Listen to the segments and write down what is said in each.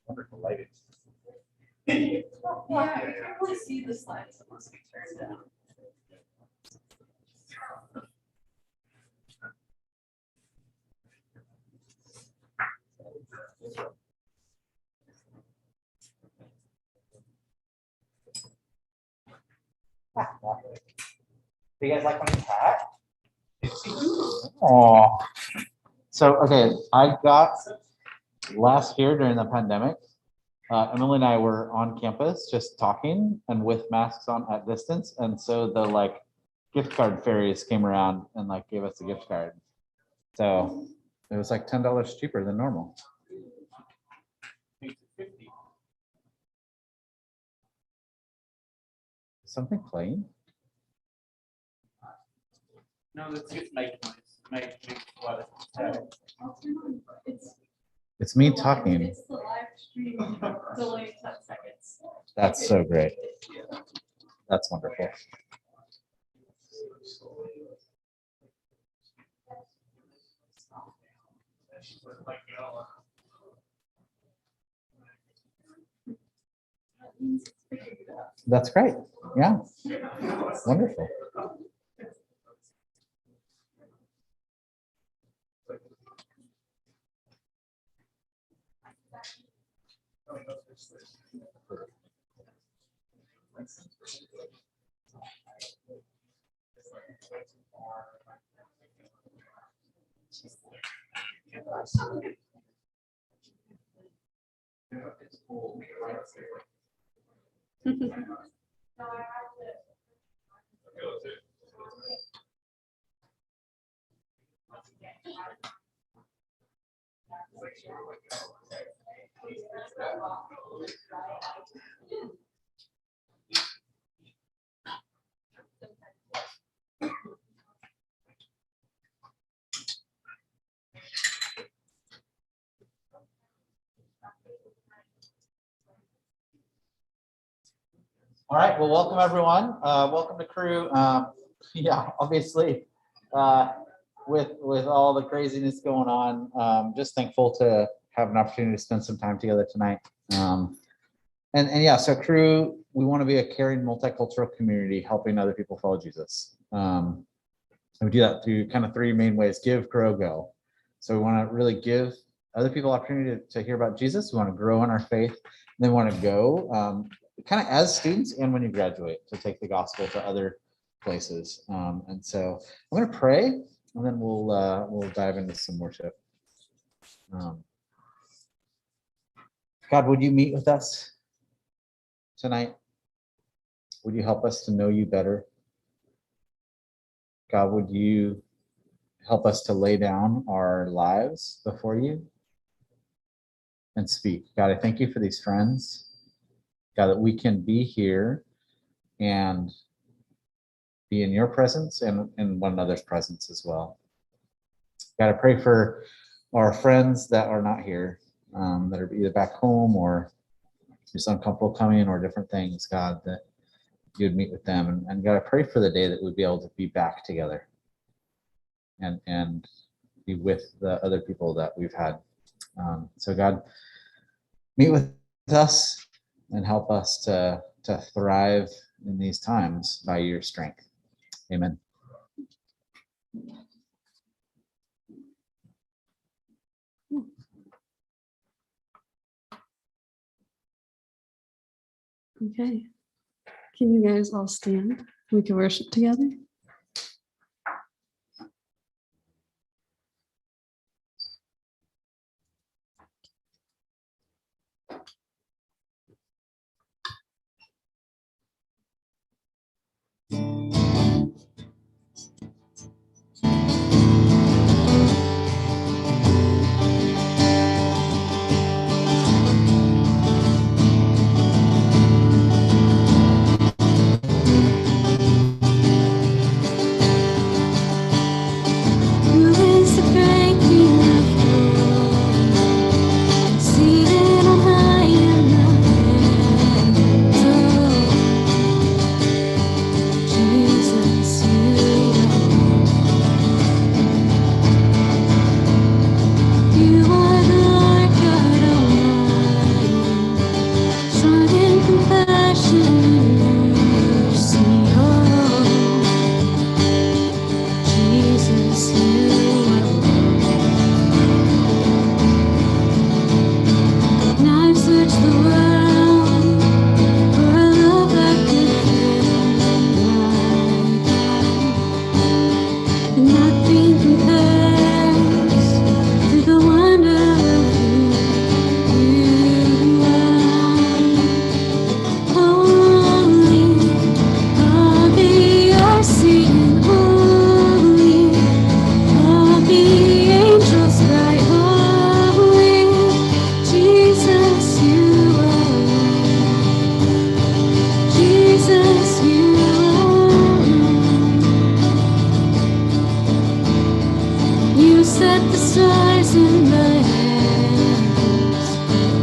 Wonderful lighting. Yeah, you can't really see the slides unless we turn down. Do you guys like my hat? Oh, so okay, I got last year during the pandemic. Emily and I were on campus just talking and with masks on at distance, and so the like gift card fairies came around and like gave us a gift card. So it was like $10 cheaper than normal. Is something playing? No, that's just make noise. Make a lot of static. It's me talking. It's the live stream delay 10 seconds. That's so great. That's wonderful. That's great. Yeah. Wonderful. All right, well, welcome everyone. Welcome to Cru. Yeah, obviously, with all the craziness going on, just thankful to have an opportunity to spend some time together tonight. And yeah, so Cru, we want to be a caring multicultural community helping other people follow Jesus. And we do that through kind of three main ways: give, grow, go. So we want to really give other people opportunity to hear about Jesus. We want to grow in our faith, and then we want to go kind of as students and when you graduate to take the gospel to other places. And so I'm going to pray, and then we'll dive into some worship. God, would you meet with us tonight? Would you help us to know you better? God, would you help us to lay down our lives before you and speak? God, I thank you for these friends. God, that we can be here and be in your presence and in one another's presence as well. God, I pray for our friends that are not here, that are either back home or just uncomfortable coming or different things, God, that you would meet with them. And God, I pray for the day that we'd be able to be back together and be with the other people that we've had. So God, meet with us and help us to thrive in these times by your strength. Amen. Okay. Can you guys all stand? We can worship together.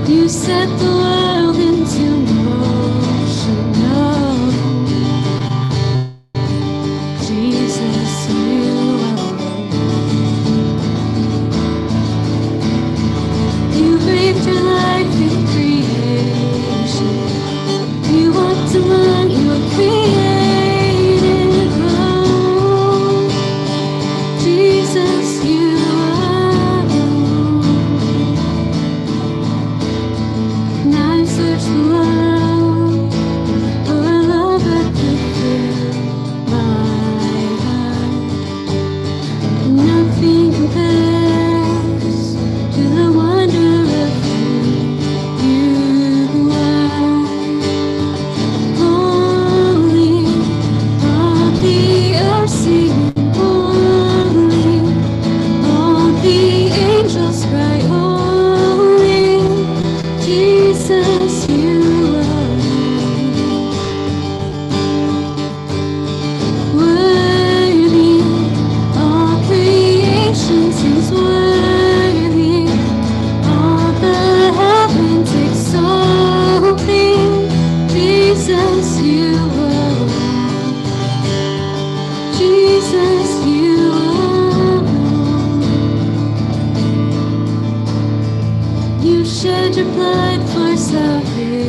You set the world into motion. Oh, Jesus, you are. You breathed your life in creation. You walked among your created world. Jesus, you are. And I search the world for a love that could fill my heart. And nothing compares to the wonder of who you are. Holy, all the earth singing holy, all the angels cry holy. Jesus, you are worthy. All creation sings worthy. All the heavens exalt thee. Jesus, you are. Jesus, you are. You shed your blood for salvation.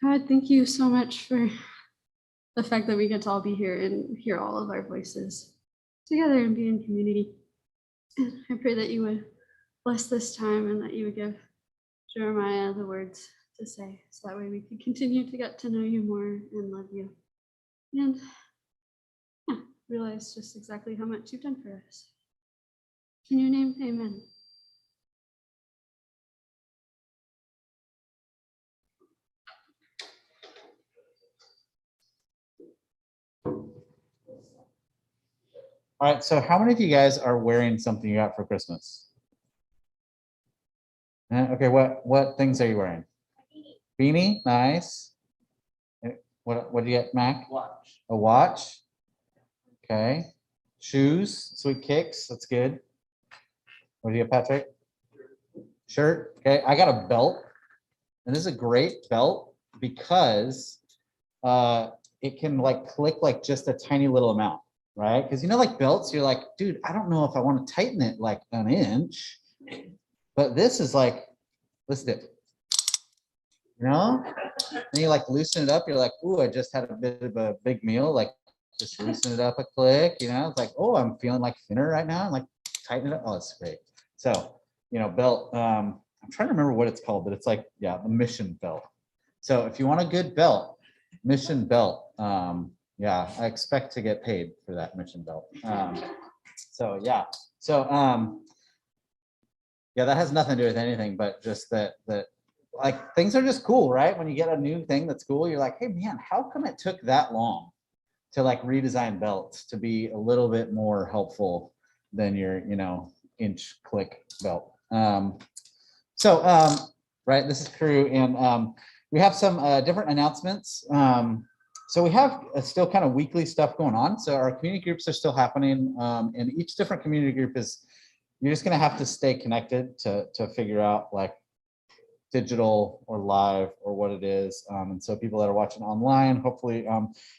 God, thank you so much for the fact that we get to all be here and hear all of our voices together and be in community. And I pray that you would bless this time and that you would give Jeremiah the words to say, so that way we can continue to get to know you more and love you. And yeah, realize just exactly how much you've done for us. In your name, amen. All right, so how many of you guys are wearing something you got for Christmas? Okay, what things are you wearing? Beanie, nice. What do you get, Mac? Watch. A watch. Okay. Shoes, sweet kicks, that's good. What do you get, Patrick? Shirt. Okay, I got a belt, and this is a great belt because it can like click like just a tiny little amount, right? Because you know, like belts, you're like, dude, I don't know if I want to tighten it like an inch, but this is like, listen to it. You know, then you like loosen it up. You're like, ooh, I just had a bit of a big meal. Like, just loosen it up a click. You know, it's like, oh, I'm feeling like thinner right now. I'm like, tighten it up. Oh, it's great. So, you know, belt. I'm trying to remember what it's called, but it's like, yeah, the Mission belt. So, if you want a good belt, Mission belt. Yeah, I expect to get paid for that Mission belt. So, yeah. So, yeah, that has nothing to do with anything, but just that like things are just cool, right? When you get a new thing that's cool, you're like, hey man, how come it took that long to like redesign belts to be a little bit more helpful than your, you know, inch click belt? Right, this is Crew, and we have some different announcements. So we have still kind of weekly stuff going on. So our community groups are still happening, and each different community group is, you're just gonna have to stay connected to figure out like digital or live or what it is. And so people that are watching online, hopefully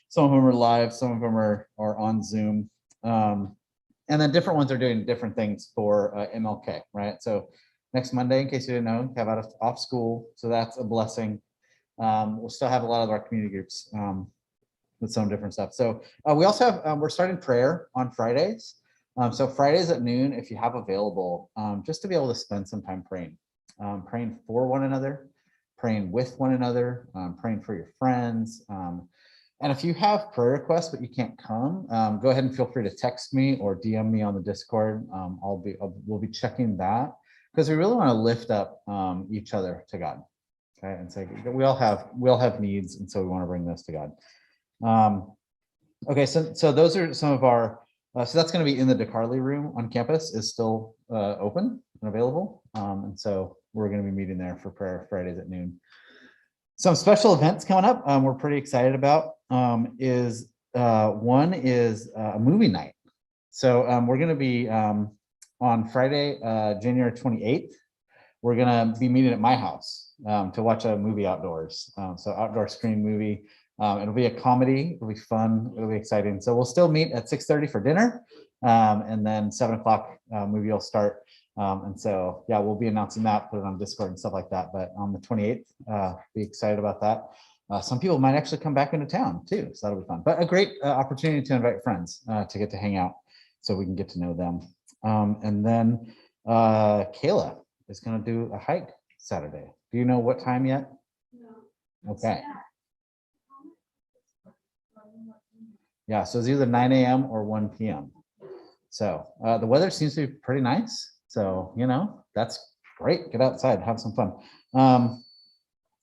some of them are live, some of them are on Zoom. And then different ones are doing different things for MLK, right? So next Monday, in case you didn't know, have out off school. So that's a blessing. We'll still have a lot of our community groups with some different stuff. So we also have, we're starting prayer on Fridays. So Fridays at noon, if you have available, just to be able to spend some time praying. Praying for one another, praying with one another, praying for your friends. And if you have prayer requests but you can't come, go ahead and feel free to text me or DM me on the Discord. We'll be checking that because we really want to lift up each other to God. Okay, and say we all have needs, and so we want to bring those to God. Okay, so those are some of our. So that's going to be in the DeCarly room on campus, is still open and available. And so we're going to be meeting there for prayer Fridays at noon. Some special events coming up we're pretty excited about is one is a movie night. So we're going to be on Friday, January 28th. We're going to be meeting at my house to watch a movie outdoors. So outdoor screen movie. It'll be a comedy. It'll be fun. It'll be exciting. So we'll still meet at 6:30 for dinner, and then 7 o'clock movie will start. And so yeah, we'll be announcing that, put it on Discord and stuff like that. But on the 28th, be excited about that. Some people might actually come back into town too, so that'll be fun. But a great opportunity to invite friends to get to hang out, so we can get to know them. And then Kayla is going to do a hike Saturday. Do you know what time yet? No. Okay. Yeah, so it's either 9 a.m. or 1 p.m. So the weather seems to be pretty nice. So, you know, that's great. Get outside, have some fun. And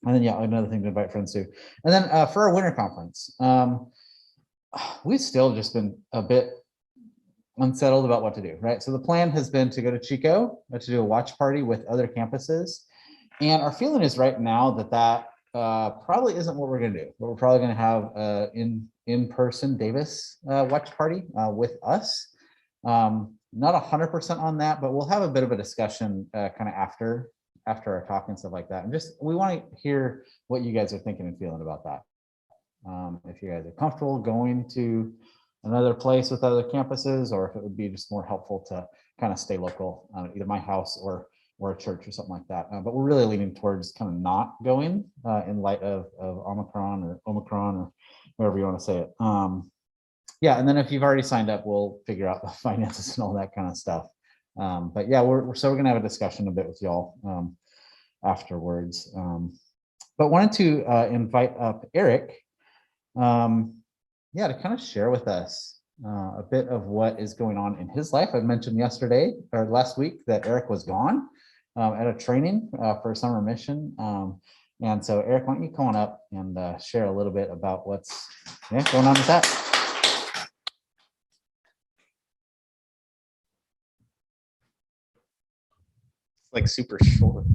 then, yeah, another thing to invite friends to. And then for our winter conference, we've still just been a bit unsettled about what to do, right? So the plan has been to go to Chico, to do a watch party with other campuses. And our feeling is right now that probably isn't what we're going to do. But we're probably going to have in-person Davis watch party with us. Not 100% on that, but we'll have a bit of a discussion kind of after our talk and stuff like that. And just we want to hear what you guys are thinking and feeling about that. If you guys are comfortable going to another place with other campuses, or if it would be just more helpful to kind of stay local, either my house or or a church or something like that. But we're really leaning towards kind of not going in light of Omicron or whatever you want to say it. Yeah, and then if you've already signed up, we'll figure out the finances and all that kind of stuff. But yeah, we're gonna have a discussion a bit with y'all afterwards. But wanted to invite up Eric, yeah, to kind of share with us a bit of what is going on in his life. I mentioned yesterday or last week that Eric was gone at a training for a summer mission. And so Eric, why don't you come on up and share a little bit about what's going on with that? Like super short.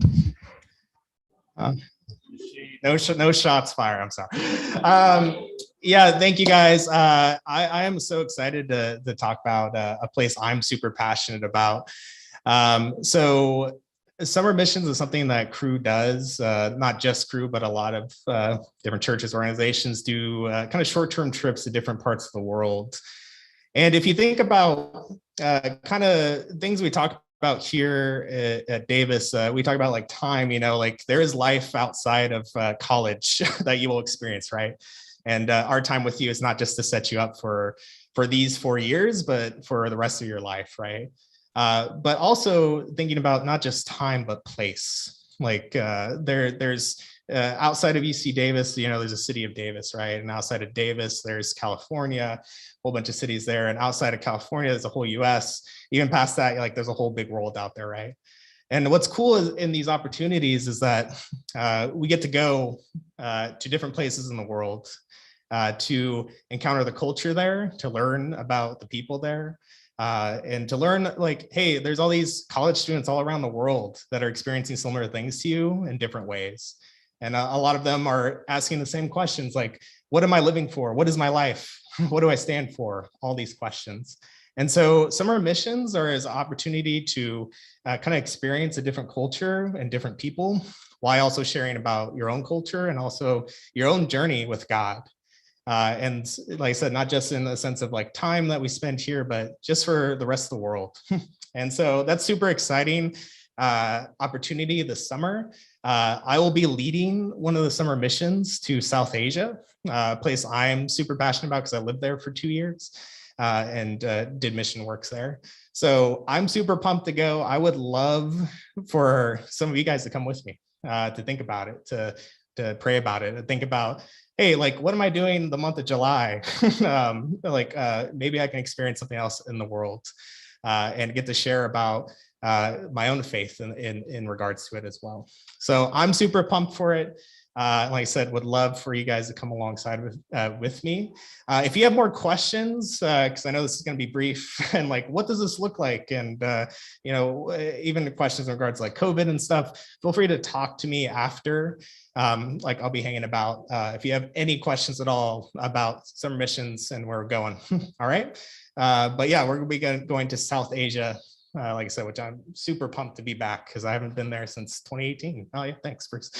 No shots fired. I'm sorry. Yeah, thank you guys. I am so excited to talk about a place I'm super passionate about. So summer missions is something that Cru does, not just Cru, but a lot of different churches, organizations do kind of short-term trips to different parts of the world. And if you think about kind of things we talk about here at Davis, we talk about like time, like there is life outside of college that you will experience, right? And our time with you is not just to set you up for these 4 years, but for the rest of your life, right? But also thinking about not just time, but place. Like there's outside of UC Davis, there's a city of Davis, right? And outside of Davis, there's California, a whole bunch of cities there. And outside of California, there's a whole US. Even past that, like there's a whole big world out there, right? And what's cool in these opportunities is that we get to go to different places in the world to encounter the culture there, to learn about the people there, and to learn like, hey, there's all these college students all around the world that are experiencing similar things to you in different ways. And a lot of them are asking the same questions like, what am I living for? What is my life? What do I stand for? All these questions. And so summer missions are as an opportunity to kind of experience a different culture and different people, while also sharing about your own culture and also your own journey with God. And like I said, not just in the sense of like time that we spend here, but just for the rest of the world. And so that's super exciting opportunity this summer. I will be leading one of the summer missions to South Asia, a place I'm super passionate about because I lived there for 2 years and did mission works there. So I'm super pumped to go. I would love for some of you guys to come with me to think about it, to pray about it, to think about, hey, like, what am I doing the month of July? Maybe I can experience something else in the world and get to share about my own faith in regards to it as well. So I'm super pumped for it. Like I said, would love for you guys to come alongside with me. If you have more questions, because I know this is going to be brief, and like, what does this look like? And, even questions in regards to like COVID and stuff, feel free to talk to me after. Like I'll be hanging about if you have any questions at all about summer missions and where we're going. All right. But yeah, we're going to be going to South Asia. Like I said, which I'm super pumped to be back because I haven't been there since 2018. Oh yeah, thanks, Bruce.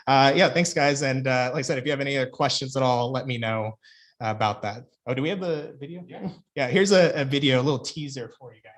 Yeah, thanks guys. And like I said, if you have any other questions at all, let me know about that. Oh, do we have the video? Yeah. Yeah, here's a video, a little teaser for you guys.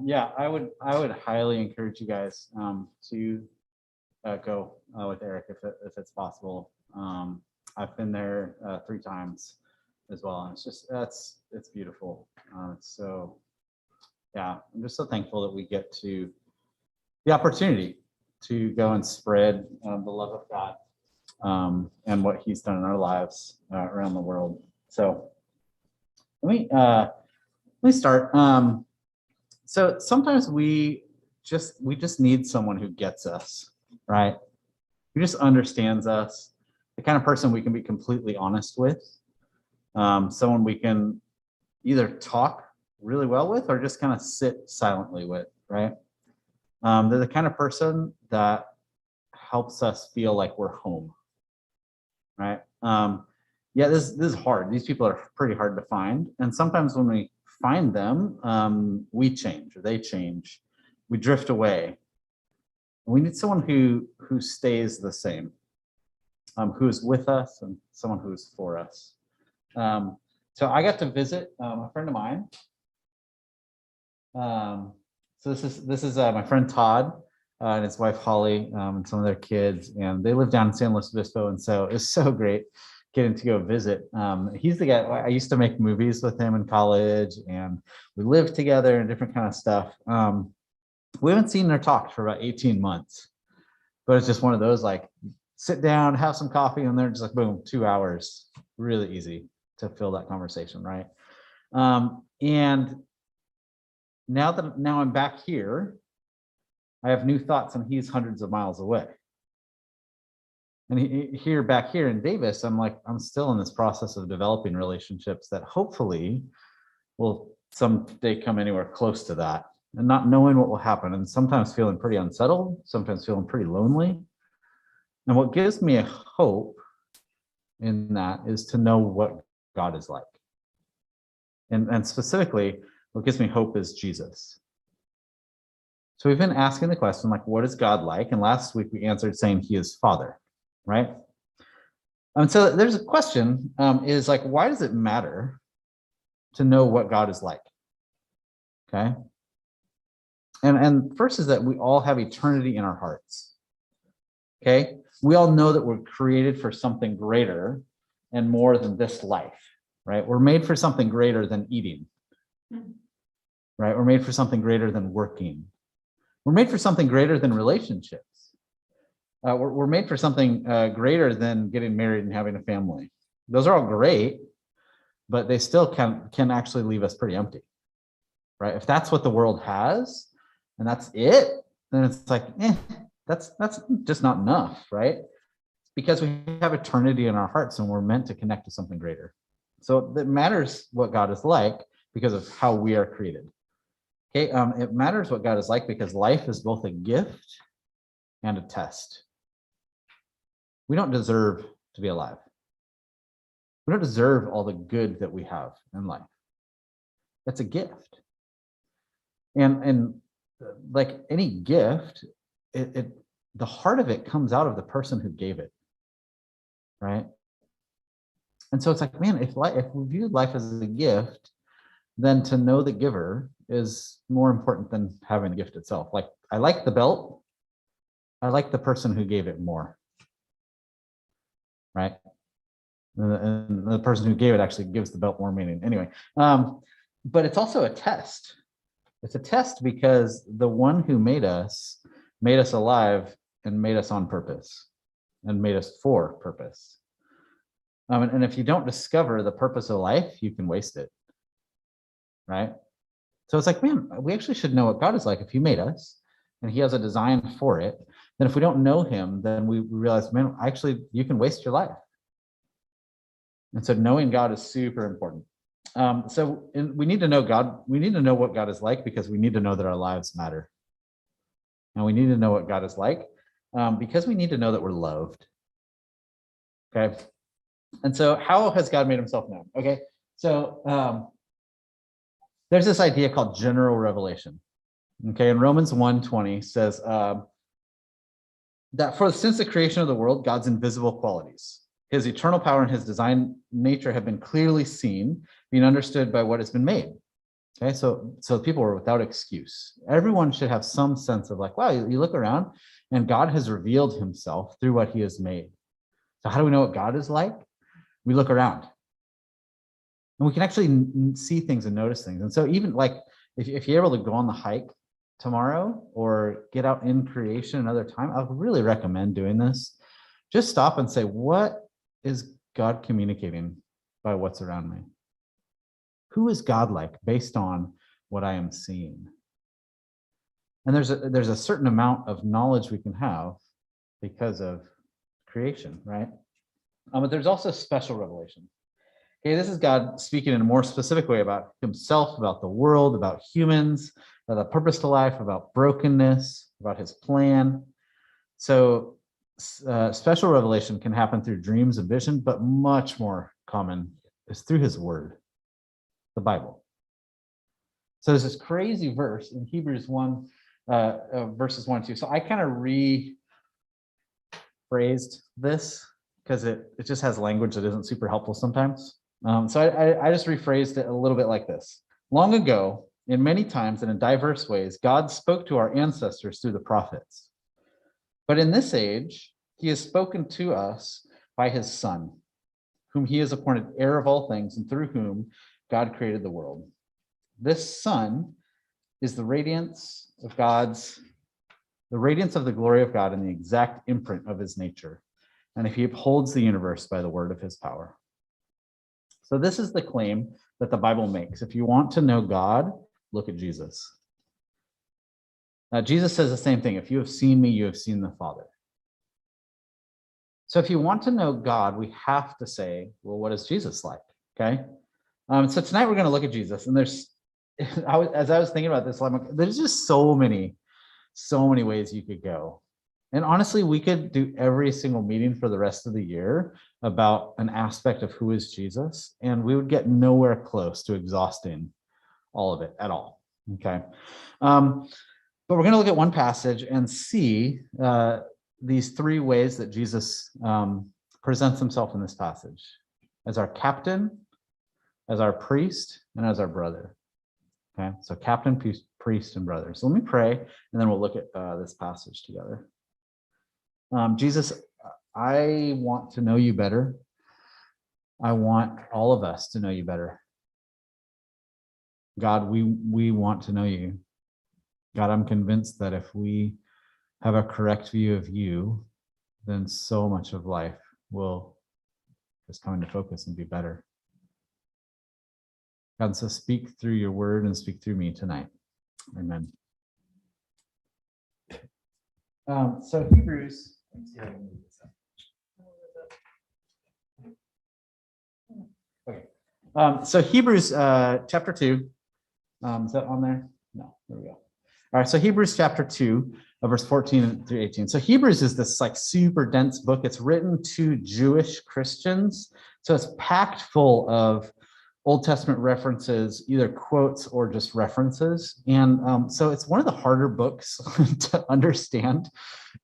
Yeah, I would highly encourage you guys to go with Eric if it's possible. I've been there 3 times as well, and it's just it's beautiful. So yeah, I'm just so thankful that we get to the opportunity to go and spread the love of God and what He's done in our lives around the world. So let me start. So sometimes we just need someone who gets us, right? Who just understands us, the kind of person we can be completely honest with, someone we can either talk really well with or just kind of sit silently with, right? They're the kind of person that helps us feel like we're home, right? Yeah, this is hard. These people are pretty hard to find, and sometimes when we find them, we change or they change, we drift away. We need someone who stays the same, who is with us and someone who is for us. So I got to visit a friend of mine. So this is my friend Todd and his wife Holly and some of their kids, and they live down in San Luis Obispo, and so it's so great getting to go visit. He's the guy I used to make movies with him in college, and we lived together and different kind of stuff. We haven't seen or talked for about 18 months, but it's just one of those like sit down, have some coffee, and they're just like boom, 2 hours, really easy to fill that conversation, right? And now I'm back here, I have new thoughts, and he's hundreds of miles away. And back here in Davis, I'm still in this process of developing relationships that hopefully will someday come anywhere close to that, and not knowing what will happen, and sometimes feeling pretty unsettled, sometimes feeling pretty lonely. And what gives me a hope in that is to know what God is like. And specifically, what gives me hope is Jesus. So we've been asking the question, like, what is God like? And last week we answered saying He is Father, right? And so there's a question, is like, why does it matter to know what God is like? Okay. And first is that we all have eternity in our hearts. Okay. We all know that we're created for something greater and more than this life, right? We're made for something greater than eating, right? We're made for something greater than working. We're made for something greater than relationships. We're made for something greater than getting married and having a family. Those are all great, but they still can actually leave us pretty empty, right? If that's what the world has and that's it, then it's like, that's just not enough, right? Because we have eternity in our hearts and we're meant to connect to something greater. So it matters what God is like because of how we are created. Okay, it matters what God is like because life is both a gift and a test. We don't deserve to be alive. We don't deserve all the good that we have in life. That's a gift. And like any gift, the heart of it comes out of the person who gave it, right? And so it's like, man, if we view life as a gift, then to know the giver is more important than having the gift itself. Like, I like the belt. I like the person who gave it more, right? And the person who gave it actually gives the belt more meaning. Anyway, but it's also a test. It's a test because the one who made us alive and made us on purpose and made us for purpose. And if you don't discover the purpose of life, you can waste it, right? So it's like, man, we actually should know what God is like if he made us and he has a design for it. Then if we don't know him, then we realize, man, actually you can waste your life. And so knowing God is super important. We need to know God. We need to know what God is like because we need to know that our lives matter. And we need to know what God is like because we need to know that we're loved. Okay. And so how has God made himself known? Okay. So there's this idea called general revelation. Okay. And Romans 1:20 says that since the creation of the world, God's invisible qualities, his eternal power and his design nature have been clearly seen, being understood by what has been made. Okay, so people are without excuse. Everyone should have some sense of like, wow, you look around and God has revealed himself through what he has made. So how do we know what God is like? We look around. And we can actually see things and notice things. And so even like, if you're able to go on the hike tomorrow or get out in creation another time, I would really recommend doing this. Just stop and say, what is God communicating by what's around me? Who is God like based on what I am seeing? And there's a certain amount of knowledge we can have because of creation, right? But there's also special revelation. Okay, this is God speaking in a more specific way about himself, about the world, about humans, about the purpose to life, about brokenness, about his plan. So special revelation can happen through dreams and vision, but much more common is through his word, the Bible. So there's this crazy verse in Hebrews 1, verses 1 and 2. So I kind of rephrased this because it just has language that isn't super helpful sometimes. So I just rephrased it a little bit like this. Long ago, in many times and in diverse ways, God spoke to our ancestors through the prophets. But in this age, he has spoken to us by his Son, whom he has appointed heir of all things and through whom God created the world. This Son is the radiance of the glory of God and the exact imprint of his nature. And he upholds the universe by the word of his power. So this is the claim that the Bible makes. If you want to know God, look at Jesus. Jesus says the same thing. If you have seen me, you have seen the Father. So if you want to know God, we have to say, well, what is Jesus like? Okay. So tonight we're going to look at Jesus, and as I was thinking about this, there's just so many ways you could go. And honestly, we could do every single meeting for the rest of the year about an aspect of who is Jesus, and we would get nowhere close to exhausting all of it at all. Okay. But we're going to look at one passage and see these three ways that Jesus presents himself in this passage: as our captain, as our priest, and as our brother. Okay, so captain, priest, and brother. So let me pray, and then we'll look at this passage together. Jesus, I want to know you better. I want all of us to know you better. God, we want to know you. God, I'm convinced that if we have a correct view of you, then so much of life will just come into focus and be better. God, so speak through your word and speak through me tonight. Amen. So Hebrews. Okay. So Hebrews chapter 2. Is that on there? No, there we go. All right, so Hebrews chapter 2, verse 14 through 18. So Hebrews is this like super dense book. It's written to Jewish Christians. So it's packed full of Old Testament references, either quotes or just references. And so it's one of the harder books to understand.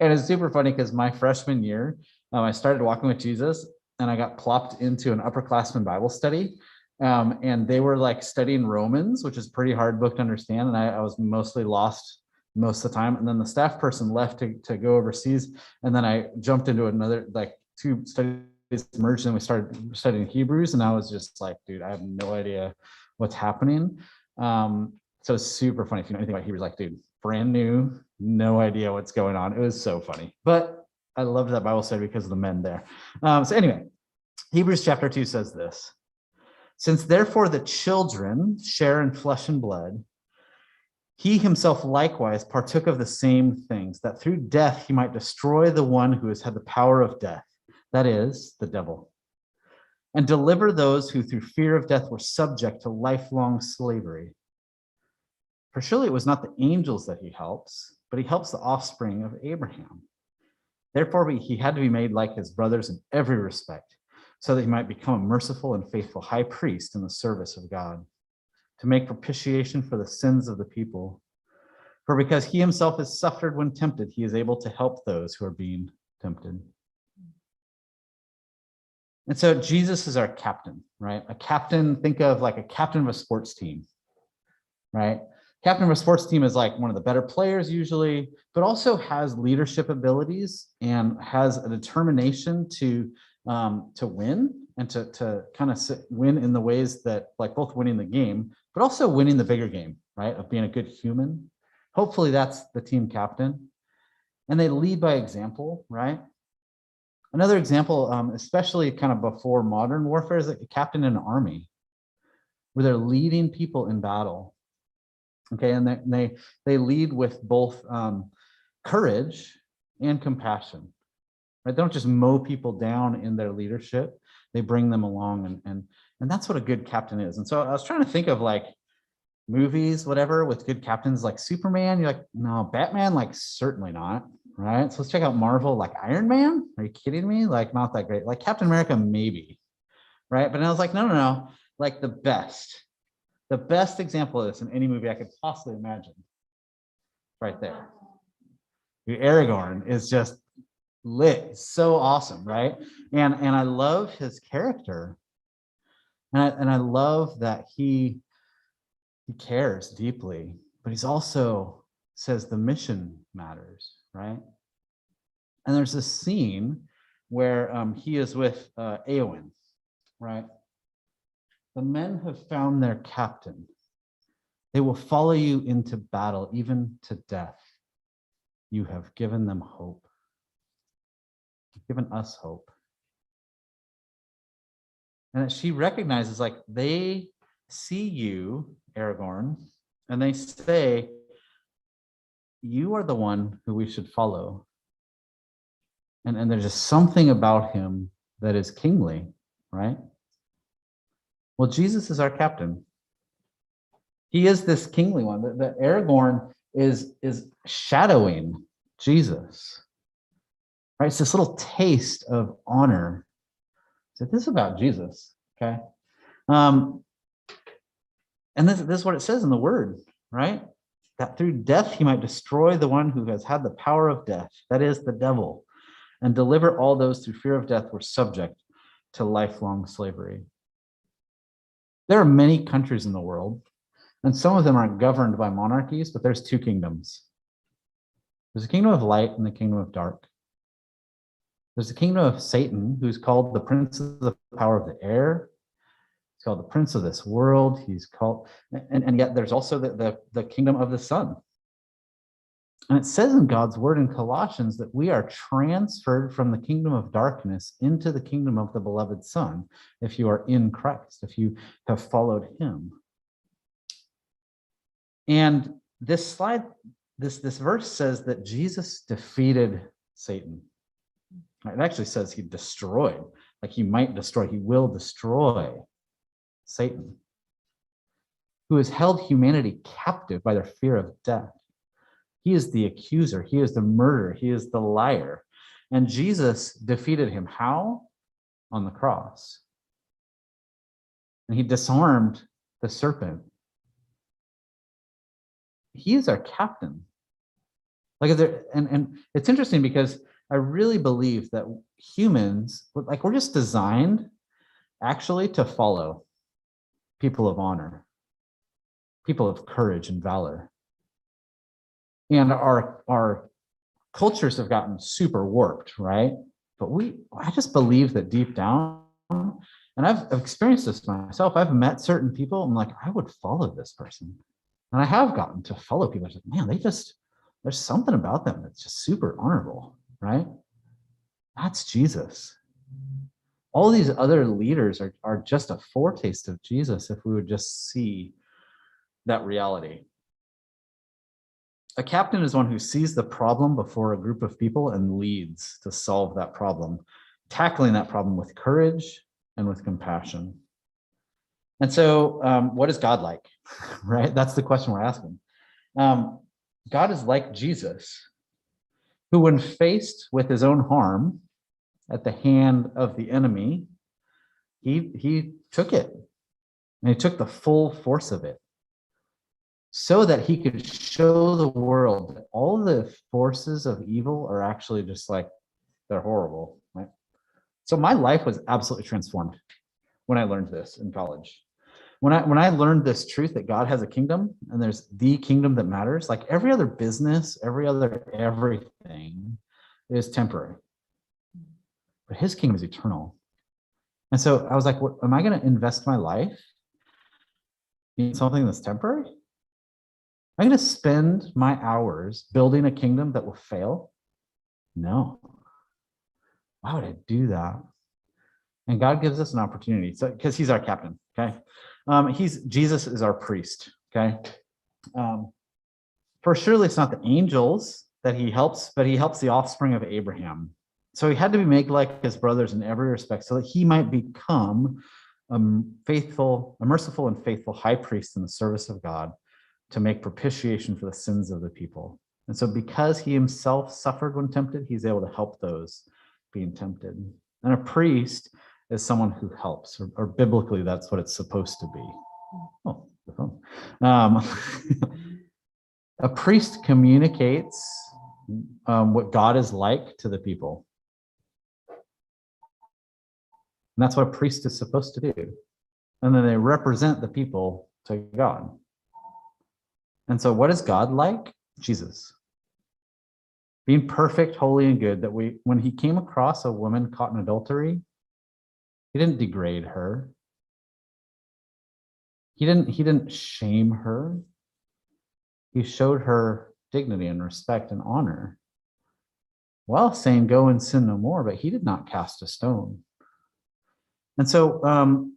And it's super funny because my freshman year, I started walking with Jesus and I got plopped into an upperclassman Bible study. And they were like studying Romans, which is a pretty hard book to understand. And I was mostly lost most of the time. And then the staff person left to go overseas. And then I jumped into another, like two studies merged, and we started studying Hebrews. And I was just like, dude, I have no idea what's happening. So it's super funny. If you know anything about Hebrews, like, dude, brand new, no idea what's going on. It was so funny. But I loved that Bible study because of the men there. So anyway, Hebrews chapter 2 says this: since therefore the children share in flesh and blood, He himself likewise partook of the same things, that through death he might destroy the one who has had the power of death, that is, the devil, and deliver those who through fear of death were subject to lifelong slavery. For surely it was not the angels that he helps, but he helps the offspring of Abraham. Therefore, he had to be made like his brothers in every respect, so that he might become a merciful and faithful high priest in the service of God, to make propitiation for the sins of the people. For because he himself has suffered when tempted, he is able to help those who are being tempted. And so Jesus is our captain, right? A captain, think of like a captain of a sports team, right? Captain of a sports team is like one of the better players usually, but also has leadership abilities and has a determination to win and to kind of win in the ways that, like, both winning the game, but also winning the bigger game, right? Of being a good human. Hopefully that's the team captain. And they lead by example, right? Another example, especially kind of before modern warfare, is like a captain in an army, where they're leading people in battle. Okay, and they lead with both courage and compassion. Right? They don't just mow people down in their leadership; they bring them along, and that's what a good captain is. And so I was trying to think of like movies, whatever, with good captains, like Superman. You're like, no, Batman, like certainly not. Right? So let's check out Marvel, like Iron Man. Are you kidding me? Like not that great. Like Captain America, maybe. Right? But I was like, no, like the best. The best example of this in any movie I could possibly imagine, right there. Aragorn is just lit, so awesome, right? And I love his character, and I love that he cares deeply, but he's also says the mission matters, right? And there's this scene where he is with Eowyn, right? The men have found their captain. They will follow you into battle, even to death. You have given them hope. You've given us hope. And that she recognizes, like, they see you, Aragorn, and they say, you are the one who we should follow. And there's just something about him that is kingly, right? Well, Jesus is our captain. He is this kingly one. The Aragorn is shadowing Jesus. Right? It's this little taste of honor. So this is about Jesus. Okay. And this is what it says in the word, right? That through death he might destroy the one who has had the power of death, that is the devil, and deliver all those through fear of death were subject to lifelong slavery. There are many countries in the world, and some of them are governed by monarchies, but there's two kingdoms. There's a kingdom of light and the kingdom of dark. There's the kingdom of Satan, who's called the prince of the power of the air. He's called the prince of this world. He's called, and yet there's also the kingdom of the sun. And it says in God's word in Colossians that we are transferred from the kingdom of darkness into the kingdom of the beloved Son, if you are in Christ, if you have followed him. And this slide, this verse says that Jesus defeated Satan. It actually says he destroyed, like he might destroy, he will destroy Satan, who has held humanity captive by their fear of death. He is the accuser. He is the murderer. He is the liar. And Jesus defeated him. How? On the cross. And he disarmed the serpent. He is our captain. And it's interesting because I really believe that humans, like, we're just designed actually to follow people of honor, people of courage and valor. And our cultures have gotten super warped, right? But I just believe that deep down, and I've experienced this myself, I've met certain people, I'm like, I would follow this person. And I have gotten to follow people. I was like, man, there's something about them that's just super honorable, right? That's Jesus. All these other leaders are just a foretaste of Jesus if we would just see that reality. A captain is one who sees the problem before a group of people and leads to solve that problem, tackling that problem with courage and with compassion. And so what is God like, right? That's the question we're asking. God is like Jesus, who when faced with his own harm at the hand of the enemy, he took it, and he took the full force of it so that he could show the world that all the forces of evil are actually just like, they're horrible, right? So my life was absolutely transformed when I learned this in college. When I learned this truth that God has a kingdom and there's the kingdom that matters, like every other business, every other everything is temporary, but his kingdom is eternal. And so I was like, what, am I going to invest my life in something that's temporary? Am I going to spend my hours building a kingdom that will fail? No. Why would I do that? And God gives us an opportunity. So, because he's our captain, okay? Jesus is our priest, okay? For surely it's not the angels that he helps, but he helps the offspring of Abraham. So he had to be made like his brothers in every respect so that he might become a merciful and faithful high priest in the service of God to make propitiation for the sins of the people. And so because he himself suffered when tempted, he's able to help those being tempted. And a priest is someone who helps, or biblically, that's what it's supposed to be. Oh, the phone. A priest communicates what God is like to the people. And that's what a priest is supposed to do. And then they represent the people to God. And so what is God like? Jesus. Being perfect, holy, and good, that when he came across a woman caught in adultery, he didn't degrade her. He didn't shame her. He showed her dignity and respect and honor, while saying, go and sin no more, but he did not cast a stone. And so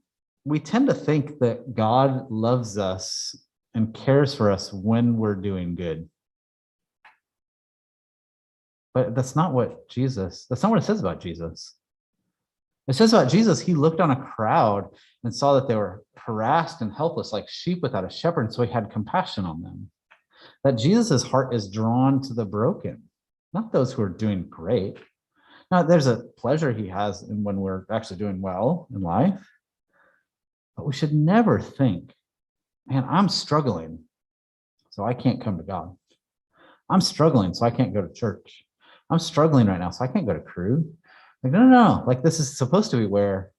we tend to think that God loves us and cares for us when we're doing good. But that's not what it says about Jesus. It says about Jesus, he looked on a crowd and saw that they were harassed and helpless like sheep without a shepherd, and so he had compassion on them. That Jesus's heart is drawn to the broken, not those who are doing great. Now, there's a pleasure he has in when we're actually doing well in life, but we should never think, man, I'm struggling, so I can't come to God. I'm struggling, so I can't go to church. I'm struggling right now, so I can't go to Cru. Like, no. Like, this is supposed to be where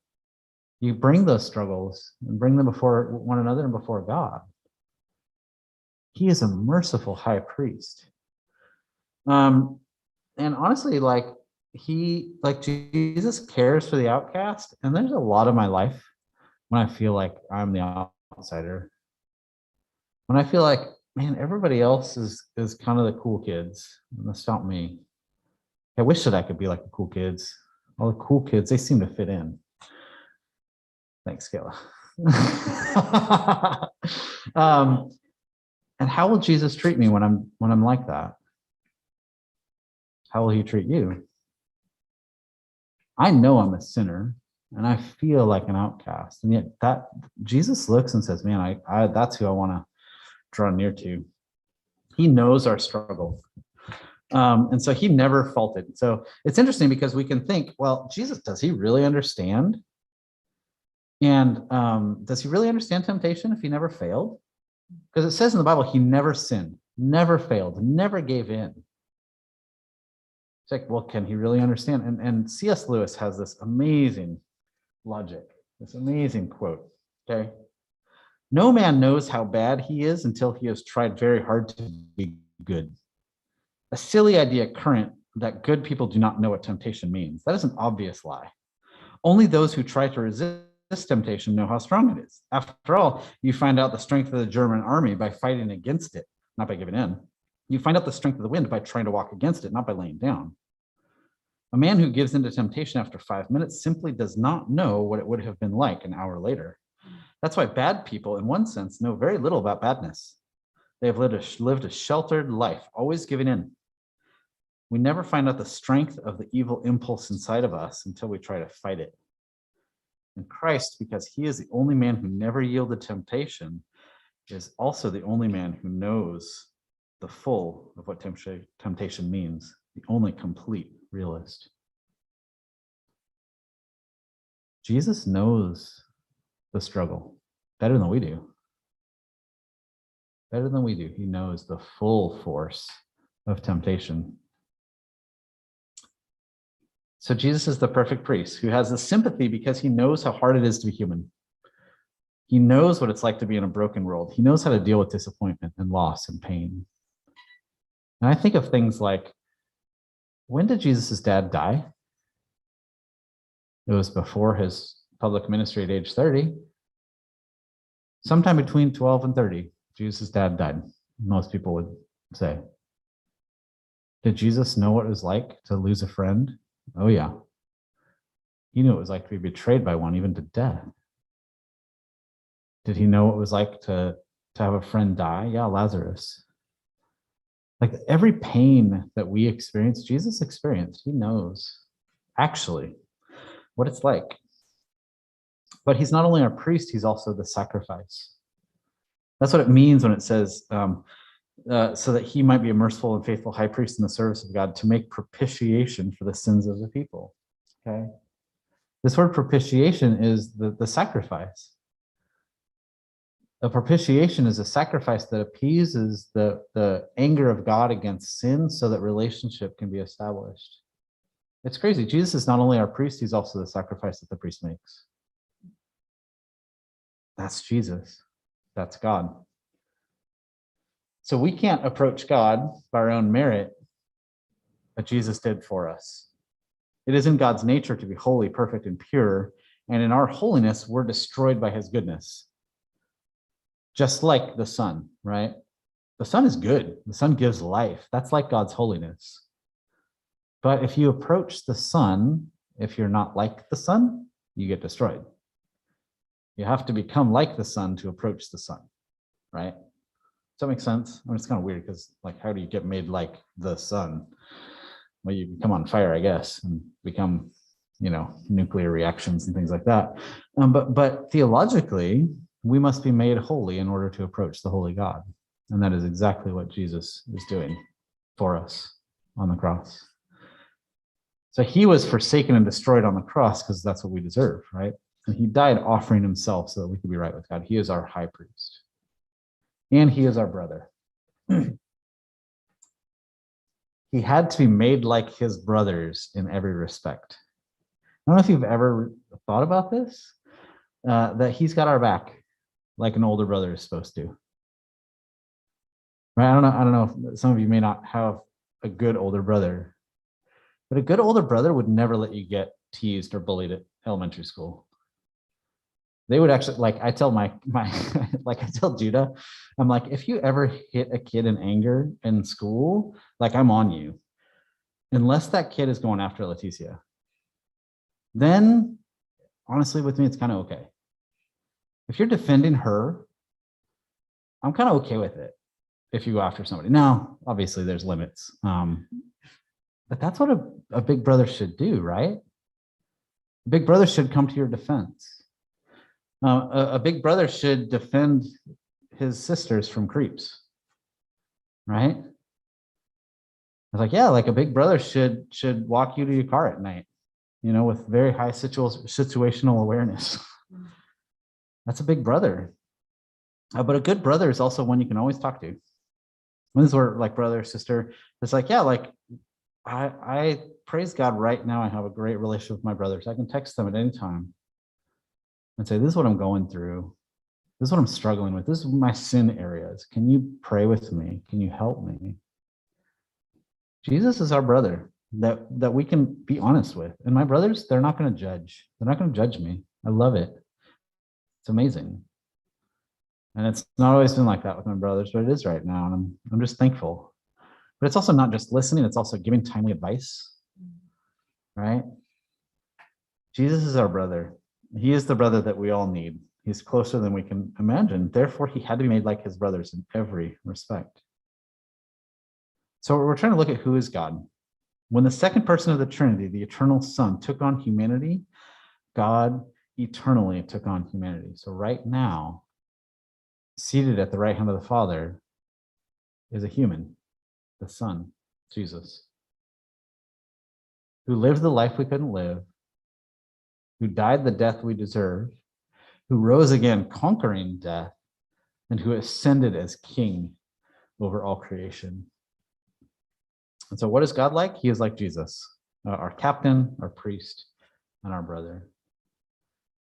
you bring those struggles and bring them before one another and before God. He is a merciful high priest. And honestly, Jesus cares for the outcast. And there's a lot of my life when I feel like I'm the outsider. When I feel like, man, everybody else is kind of the cool kids. And that's not me. I wish that I could be like the cool kids. All the cool kids, they seem to fit in. Thanks, Kayla. And how will Jesus treat me when I'm like that? How will he treat you? I know I'm a sinner and I feel like an outcast. And yet that Jesus looks and says, man, I that's who I want to draw near to. He knows our struggle. And so he never faulted. So it's interesting because we can think, well, Jesus, does he really understand? And does he really understand temptation if he never failed? Because it says in the Bible, he never sinned, never failed, never gave in. It's like, well, can he really understand? And C.S. Lewis has this amazing logic, this amazing quote, okay? No man knows how bad he is until he has tried very hard to be good. A silly idea current that good people do not know what temptation means. That is an obvious lie. Only those who try to resist temptation know how strong it is. After all, you find out the strength of the German army by fighting against it, not by giving in. You find out the strength of the wind by trying to walk against it, not by laying down. A man who gives into temptation after 5 minutes simply does not know what it would have been like an hour later. That's why bad people, in one sense, know very little about badness. They have lived a sheltered life, always giving in. We never find out the strength of the evil impulse inside of us until we try to fight it. And Christ, because he is the only man who never yielded to temptation, is also the only man who knows the full of what temptation means, the only complete realist. Jesus knows the struggle better than we do. Better than we do. He knows the full force of temptation. So Jesus is the perfect priest who has the sympathy because he knows how hard it is to be human. He knows what it's like to be in a broken world. He knows how to deal with disappointment and loss and pain. And I think of things like, when did Jesus' dad die? It was before his public ministry at age 30. Sometime between 12 and 30, Jesus' dad died, most people would say. Did Jesus know what it was like to lose a friend? Oh, yeah. He knew what it was like to be betrayed by one, even to death. Did he know what it was like to have a friend die? Yeah, Lazarus. Like every pain that we experience, Jesus experienced. He knows, actually, what it's like. But he's not only our priest, he's also the sacrifice. That's what it means when it says, so that he might be a merciful and faithful high priest in the service of God to make propitiation for the sins of the people. Okay? This word propitiation is the sacrifice. A propitiation is a sacrifice that appeases the anger of God against sin so that relationship can be established. It's crazy. Jesus is not only our priest, he's also the sacrifice that the priest makes. That's Jesus. That's God. So we can't approach God by our own merit, but Jesus did for us. It is in God's nature to be holy, perfect, and pure, and in our holiness, we're destroyed by his goodness. Just like the sun, right? The sun is good. The sun gives life. That's like God's holiness. But if you approach the sun, if you're not like the sun, you get destroyed. You have to become like the sun to approach the sun, right? Does that make sense? I mean, it's kind of weird because, like, how do you get made like the sun? Well, you become on fire, I guess, and become, nuclear reactions and things like that. But theologically, we must be made holy in order to approach the holy God. And that is exactly what Jesus is doing for us on the cross. So he was forsaken and destroyed on the cross because that's what we deserve, right? And he died offering himself so that we could be right with God. He is our high priest. And he is our brother. He had to be made like his brothers in every respect. I don't know if you've ever thought about this, that he's got our back like an older brother is supposed to. Right? I don't know if some of you may not have a good older brother, but a good older brother would never let you get teased or bullied at elementary school. They would actually, like I tell my like I tell Judah, I'm like, if you ever hit a kid in anger in school, like I'm on you. Unless that kid is going after Leticia. Then honestly with me, it's kind of okay. If you're defending her, I'm kind of okay with it if you go after somebody. Now, obviously there's limits. But that's what a big brother should do, right? A big brother should come to your defense. A big brother should defend his sisters from creeps, right? I was like, yeah, like a big brother should walk you to your car at night, with very high situational awareness. That's a big brother. But a good brother is also one you can always talk to. When this were like brother, sister, it's like, yeah, like I praise God right now. I have a great relationship with my brothers. I can text them at any time and say, this is what I'm going through. This is what I'm struggling with. This is my sin areas. Can you pray with me? Can you help me? Jesus is our brother that we can be honest with. And my brothers, they're not going to judge. They're not going to judge me. I love it. It's amazing. And it's not always been like that with my brothers, but it is right now. And I'm just thankful. But it's also not just listening, it's also giving timely advice, right? Jesus is our brother. He is the brother that we all need. He's closer than we can imagine. Therefore, he had to be made like his brothers in every respect. So we're trying to look at who is God. When the second person of the Trinity, the eternal Son, took on humanity, God eternally took on humanity. So right now, seated at the right hand of the Father is a human, the Son, Jesus, who lived the life we couldn't live, who died the death we deserve, who rose again conquering death, and who ascended as king over all creation. And so what is God like? He is like Jesus, our captain, our priest, and our brother.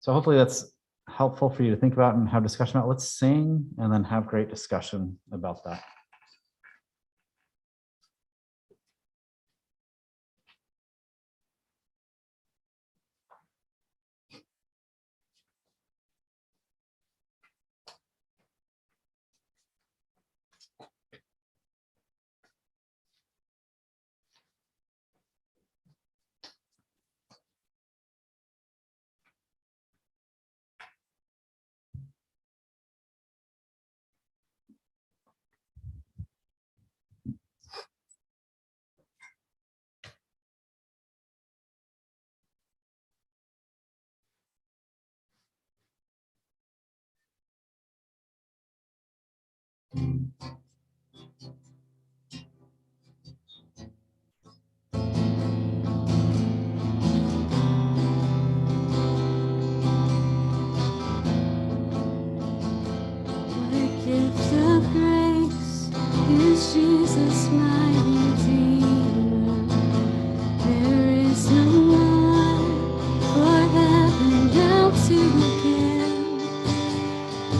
So hopefully that's helpful for you to think about and have discussion about. Let's sing and then have great discussion about that. What gift of grace is Jesus my Redeemer? There is no one for heaven now to give.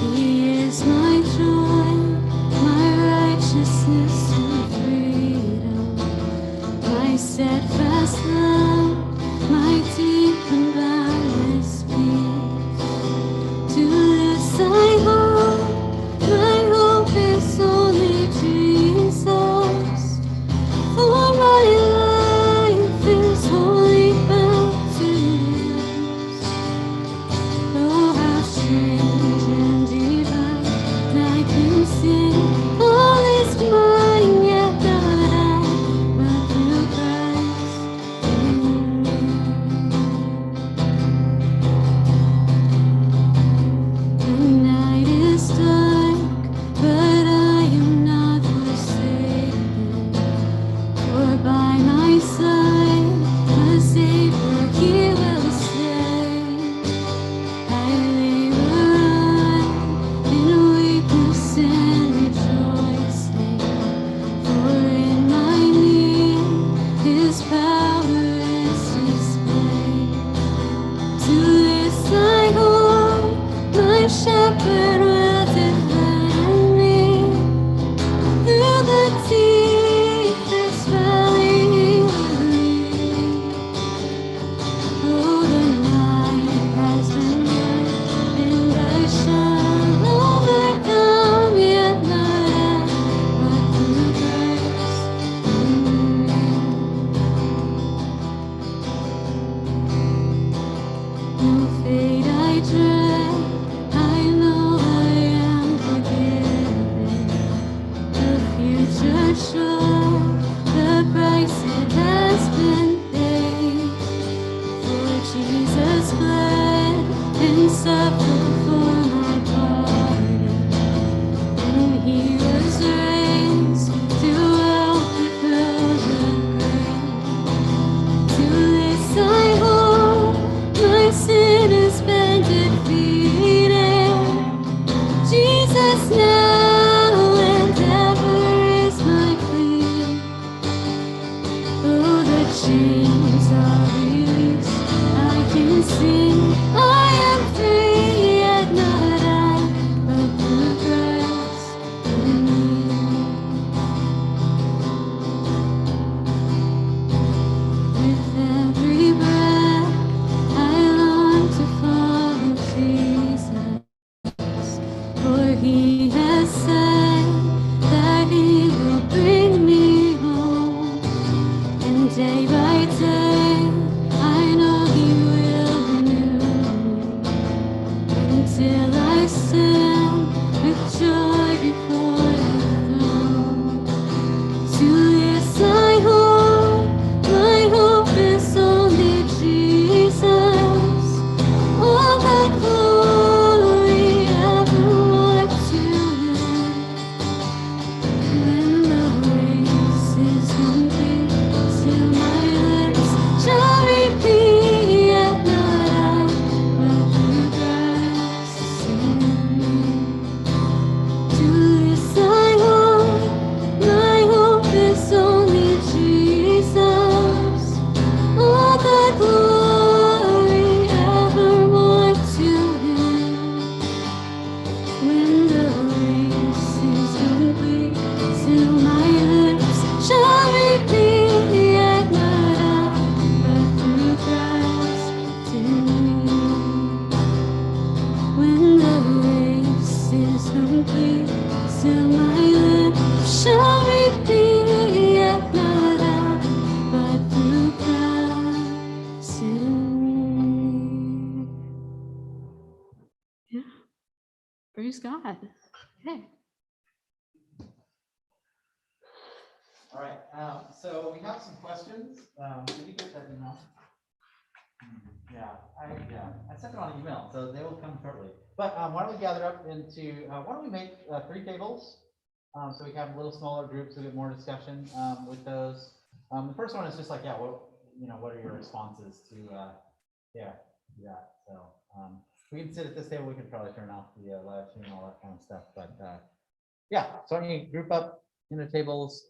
He is my joy, my righteousness and freedom, my steadfast love, my deep and boundless peace. To this I hope, my hope is only Jesus. For my life is wholly bound to His. Oh, how strange and divine, I can sing, all is mine, yet not I, but through Christ in me. The night is dark, but I am not forsaken. For by my side, a Savior He will stay. I labor on in weakness and rejoicing, for in my need His power is displayed. To this I hope, my shepherd will defend me. Through the deepest valley He will lead. Oh, the night has been good, and I shall overcome, yet not I, but through Christ in me. No fate I dread, I know I am forgiven. The future sure, the price it has been paid. For Jesus bled and suffered for my pardon, and He was raised to wealth fill the grave. To this I hope, my sin has been defeated. Jesus now and ever is my plea. Oh, the chains are released, I can sing, I am free, yet not I, but through Christ in me. With every breath, I long to follow Jesus, for He has said that He will bring me home. And day by day, I know He will renew me until Praise God. Okay. All right, so we have some questions. Did you get that email? Yeah, I sent it on email, so they will come shortly. But why don't we gather up into, why don't we make 3 tables? So we have little smaller groups, a bit more discussion with those. The first one is just like, yeah, what are your responses to, yeah. So we can sit at this table, we can probably turn off the live stream and all that kind of stuff, but yeah, so I mean, group up into tables.